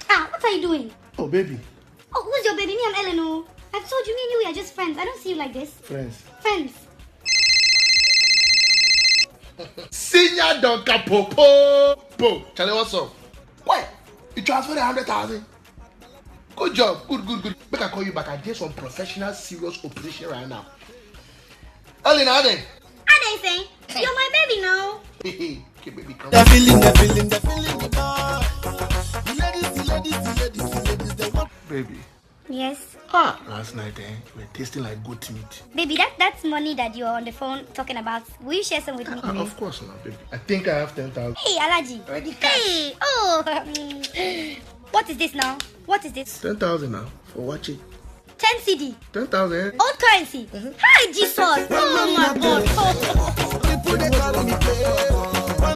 Ah, what are you doing? Oh, baby. Oh, who's your baby? Me, I'm Eleanor. I've told you, me and you, we are just friends. I don't see you like this. Friends. Friends. Senior Don Capopo. Charlie, what's up? Why? You transferred 100,000. Good job. Good. Make I call you back. I did some professional, serious operation right now. Elena, I didn't say. You're my baby now. okay, baby, come. The feeling, the ladies, they want. Baby. Yes. Last night, you were tasting like goat meat. Baby, that's money that you're on the phone talking about. Will you share some with me, please? Of course not, baby. I think I have 10,000. Hey, Alaji. Already cash. Hey, oh. What is this now? What is this? 10,000 now for watching. 10 CD. 10,000. Old currency. Hi, Jesus. Oh, my God. People they call me